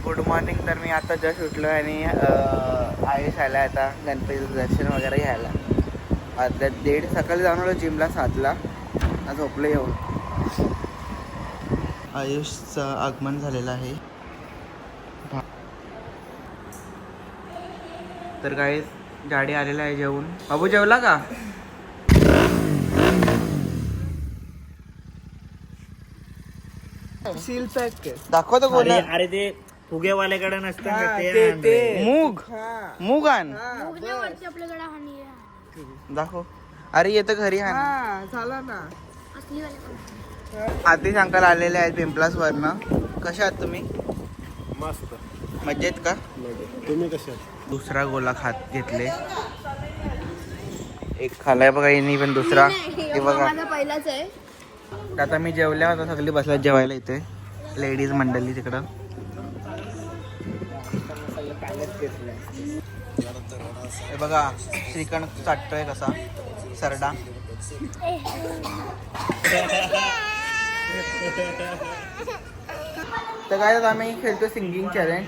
Good morning. तर मी आता just उठलो आणि आयुष आला आता गणपतीचं दर्शन वगैरे घ्यायला. आता 1:30 सकाळी जाऊन आलो जिमला 7ला. आज झोपलो येऊन. आयुषचं आगमन झालेलं आहे. तर काही गाडी आलेला आहे जेवून. बाबू जेवला का? सील पॅक दाखवतो कोण. अरे ते फुगेवाल्याकडे नसतं मूग आण दाखव. अरे येतं घरी आण. झाला ना. आतिश अंकल आलेले आहेत पिंपलास वरनं. कशा आहात तुम्ही? मस्त. मजेत का? तुम्ही कशा? दुसरा गोला खात घेतले. एक खालाय बघा यांनी पण दुसरा. हे बघा पहिलाच आहे. आता मी जेवल्या होता सगळी बसल्यात जेवायला इथे लेडीज मंडळी तिकडं. हे बघा श्रीखंड चाटतोय कसा सरडा. तर काय आम्ही खेळतो सिंगिंग चॅलेंज.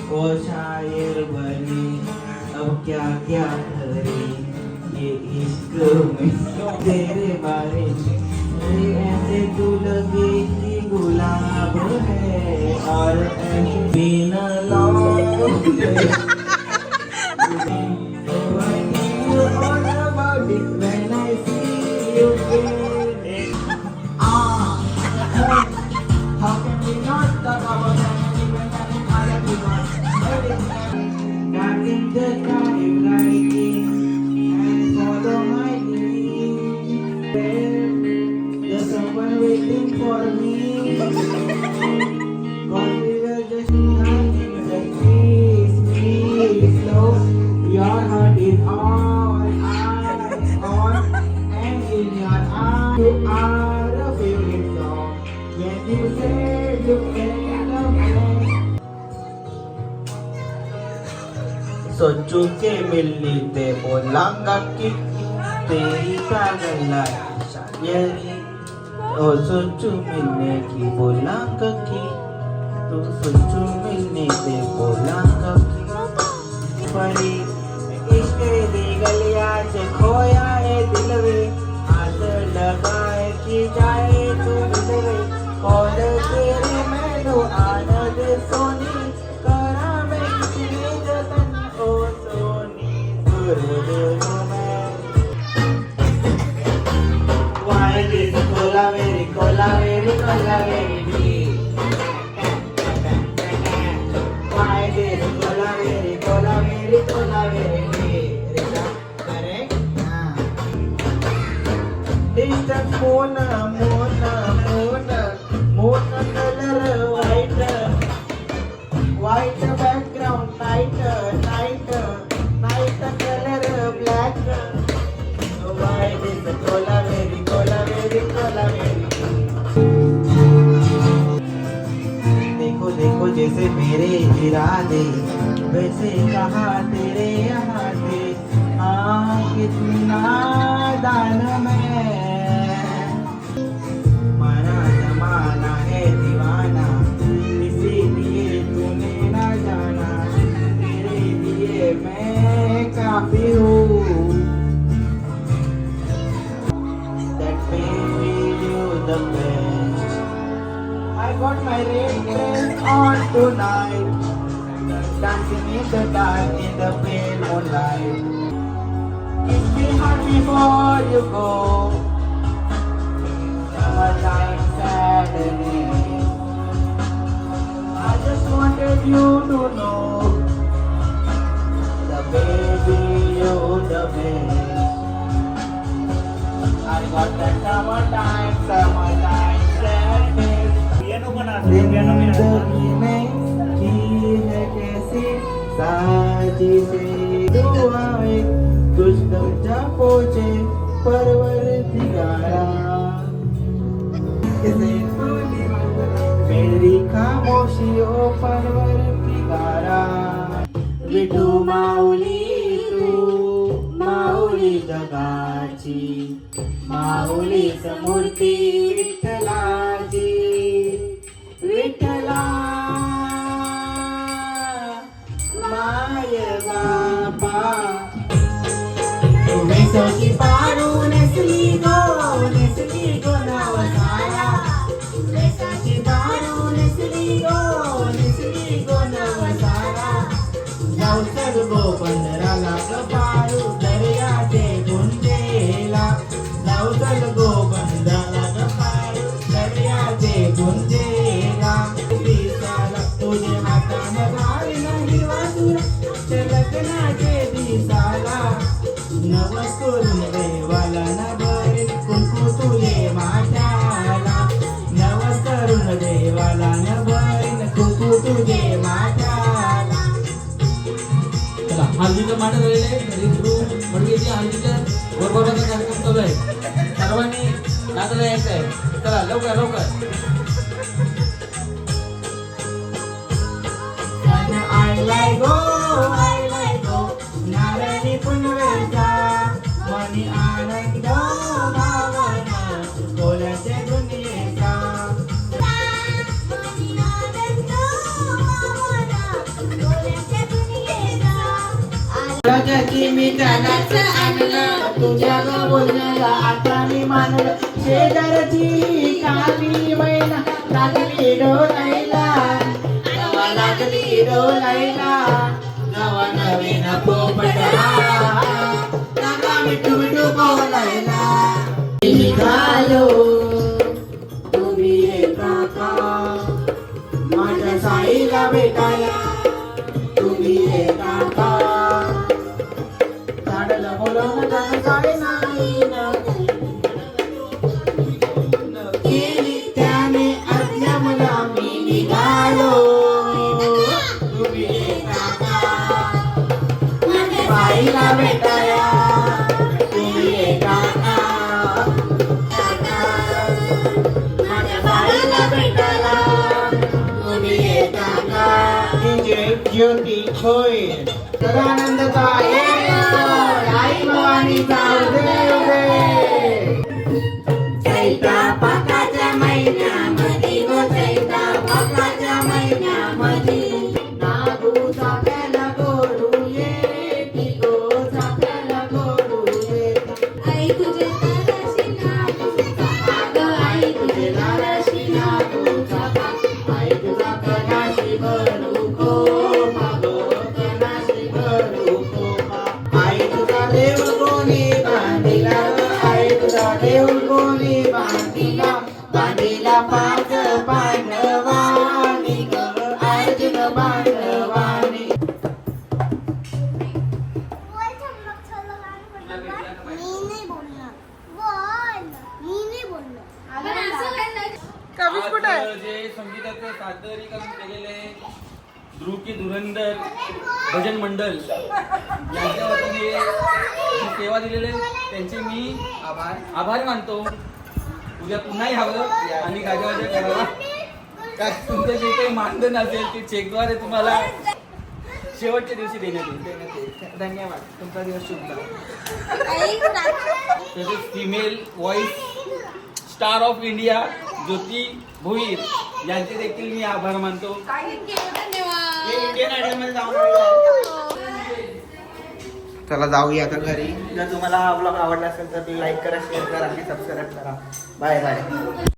वो शायर बनी अब क्या क्या करे ये इश्क में तेरे बारे में ऐसे तू लगे कि गुलाब है और बिना सोचू के मिलनी ते बोलांगा कि तेरी पागल शायरी. ओ सोचू मिलने की बोलांगा कि तू सोचू मिलने ते बोलांगा कि परी इश्क दी गलिया से खोया है दिल वे हाथ लगाए कि जाए तू दिलवे और तेरे मैनू आनंद सोनी करा मैं कितनी जतन ओ सोनी दूर मैं वाई दिस कोला मेरी कोला मेरी कोला मेरी वाई दिस कोला मेरी कोला मेरी कोला मेरी. Distant Mona, Mona, Mona, Mona color white, white background, night, night, night color black. Why is the color? जैसे मेरे इरादे वैसे कहा तेरे यहाँ थे। कितनी नादान मैं, माना जमाना है दीवाना, इसीलिए तूने ना जाना, तेरे लिए मैं काफी हूँ। That made you the best. I got my red dress on tonight, dancing in the dark in the pale moonlight. Kiss me hard before you go. Summertime sadness. I just wanted you to know, the baby you're the best. I got that summertime sadness. Piano पण असतो, piano मी जिंदगी में की है कैसी साजी से दुआएं, दुश्मन जा पहुंचे परवरदिगारा। किसे तूने मेरी खामोशी ओ परवरदिगारा। विठू माऊली तू माऊली जगाची, माऊलीच मूर्ती विठ्ठलाची, विठ्ठला माय बापा। तुम्ही सोची पारू नसली गो नवसाला, वेसाची पारू नसली गो नवसाला। नवसर गो पंधराला पारू दर्याचे गुंजेला, नवसर गो पंधराला पारू दर्याचे गुंजेला। दिसाला तुझे हातानं घालीन हिरवा तुरा, लग्नाचे दिसाला नवस करून देवाला न बरे कुंकू तुले माझ्याला, नवस करून देवाला न बरे कुंकू तुझे माझ्याला। चला हळदीचं मांड झालेलं आहे. घरी गुरु मडगेची हळदीचं गोरबाबाचा कार्यक्रम चालू आहे. सर्वांनी नाचायला यायचं आहे. चला लवकर लवकर. I like go, नारळी पुनवेचा मनी आनंद भावना बोलायचे दुनियेचा। जगाची मी त्यालाच आणलं, तुझ्या ग बोलण्याला आता मी मानलं। शेजारची काली मैना लागली डोलायला, लागली डोलायला, नवा नवीन पोपट मिठू मिठू बोलायला। निघालो तुम्ही येता का माझ्या साईला भेटायला, तुम्ही येता का? झाडाला बोलवून जाय नाही न केली त्याने आज्ञा मला, मी निघालो तुम्ही येता का बाईला भेटाया, तुम्ही येता का माझ्या बाईला भेटायला, तुम्ही येता का? जय ज्योती होय तर आनंदचा आई भवानीचा उदय। चैता पाकाच्या महिन्यामध्ये गो, चैता पाकाच्या महिन्यामध्ये नागू चाफ्याला गोडू येती गो, चाफ्याला गोडू येती। आई तुझे दाराशी नागूचा अगं आई तुझे दाराशी नागूचा पाक, आई तुझा कणाशी भरू कोपा गो, कणाशी भरू कोपा। आई तुझा देव कोणी बांधिला, आई तुझा देव कोणी बांधिला, बांधिला पाच पांडवानी ग, अर्जुन बांधवानी। कविच कुठे आहे? आज जे संगीताचं सादरीकरण केलेले ध्रुव की धुरंधर भजन मंडळ यांच्या वतीने जी सेवा दिलेले त्यांचे मी आभार मानतो. उद्या पुन्हा यावं आणि गाजावाजा करावा. तुमचं जे काही मानधन असेल ते चेकद्वारे तुम्हाला शेवटच्या दिवशी देण्यात येईल. धन्यवाद. तुमचा दिवस शुभ जाओ. तसेच female voice star of India Jyoti Bhoir यांचे देखील मी आभार मानतो. हे इंडियन आयडल मध्ये जाऊन आलेलं आहे. चला जाऊया आता घरी. जर तुम्हाला हा ब्लॉग आवडला असेल तर लाईक करा, शेअर करा आणि सबस्क्राईब करा. Bye bye.